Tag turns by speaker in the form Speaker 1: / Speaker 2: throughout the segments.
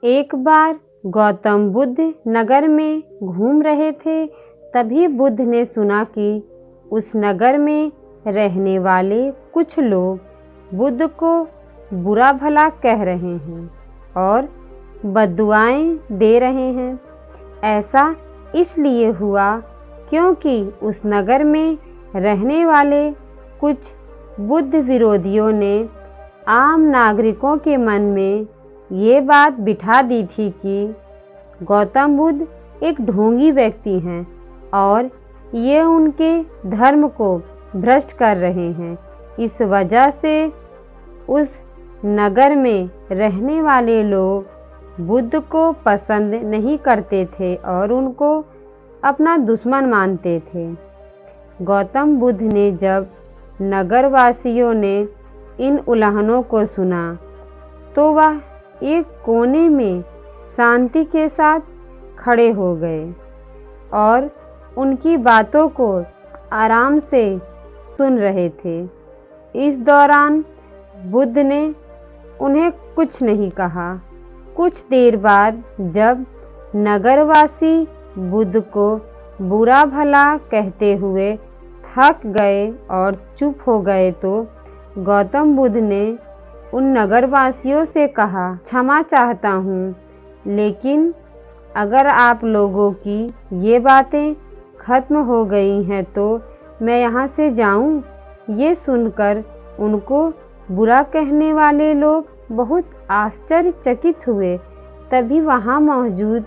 Speaker 1: एक बार गौतम बुद्ध नगर में घूम रहे थे। तभी बुद्ध ने सुना कि उस नगर में रहने वाले कुछ लोग बुद्ध को बुरा भला कह रहे हैं और बद्दुआएं दे रहे हैं। ऐसा इसलिए हुआ क्योंकि उस नगर में रहने वाले कुछ बुद्ध विरोधियों ने आम नागरिकों के मन में ये बात बिठा दी थी कि गौतम बुद्ध एक ढोंगी व्यक्ति हैं और ये उनके धर्म को भ्रष्ट कर रहे हैं। इस वजह से उस नगर में रहने वाले लोग बुद्ध को पसंद नहीं करते थे और उनको अपना दुश्मन मानते थे। गौतम बुद्ध ने जब नगरवासियों ने इन उल्लंघनों को सुना तो वह एक कोने में शांति के साथ खड़े हो गए और उनकी बातों को आराम से सुन रहे थे। इस दौरान बुद्ध ने उन्हें कुछ नहीं कहा। कुछ देर बाद जब नगरवासी बुद्ध को बुरा भला कहते हुए थक गए और चुप हो गए तो गौतम बुद्ध ने उन नगरवासियों से कहा, क्षमा चाहता हूँ, लेकिन अगर आप लोगों की ये बातें खत्म हो गई हैं तो मैं यहाँ से जाऊँ। ये सुनकर उनको बुरा कहने वाले लोग बहुत आश्चर्यचकित हुए। तभी वहाँ मौजूद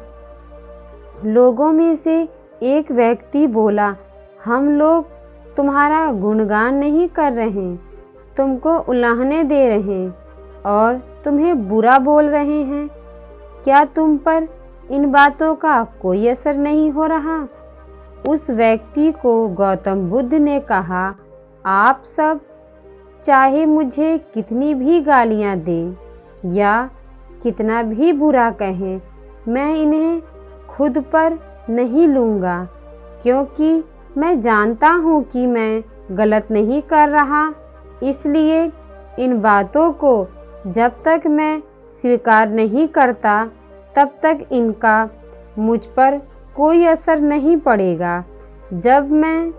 Speaker 1: लोगों में से एक व्यक्ति बोला, हम लोग तुम्हारा गुणगान नहीं कर रहे, तुमको उल्लाहने दे रहे और तुम्हें बुरा बोल रहे हैं। क्या तुम पर इन बातों का कोई असर नहीं हो रहा? उस व्यक्ति को गौतम बुद्ध ने कहा, आप सब चाहे मुझे कितनी भी गालियां दें या कितना भी बुरा कहें, मैं इन्हें खुद पर नहीं लूँगा, क्योंकि मैं जानता हूँ कि मैं गलत नहीं कर रहा। इसलिए इन बातों को जब तक मैं स्वीकार नहीं करता तब तक इनका मुझ पर कोई असर नहीं पड़ेगा। जब मैं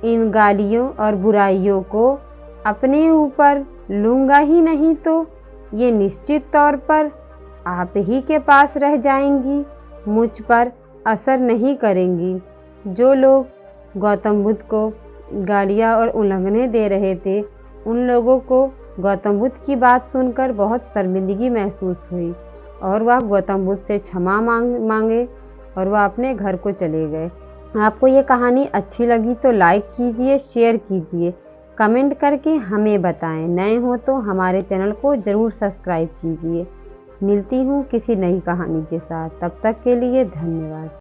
Speaker 1: इन गालियों और बुराइयों को अपने ऊपर लूँगा ही नहीं तो ये निश्चित तौर पर आप ही के पास रह जाएंगी, मुझ पर असर नहीं करेंगी। जो लोग गौतम बुद्ध को गालियाँ और उल्लंघने दे रहे थे, उन लोगों को गौतम बुद्ध की बात सुनकर बहुत शर्मिंदगी महसूस हुई और वह गौतम बुद्ध से क्षमा मांगे और वह अपने घर को चले गए। आपको ये कहानी अच्छी लगी तो लाइक कीजिए, शेयर कीजिए, कमेंट करके हमें बताएं। नए हो तो हमारे चैनल को ज़रूर सब्सक्राइब कीजिए। मिलती हूँ किसी नई कहानी के साथ, तब तक के लिए धन्यवाद।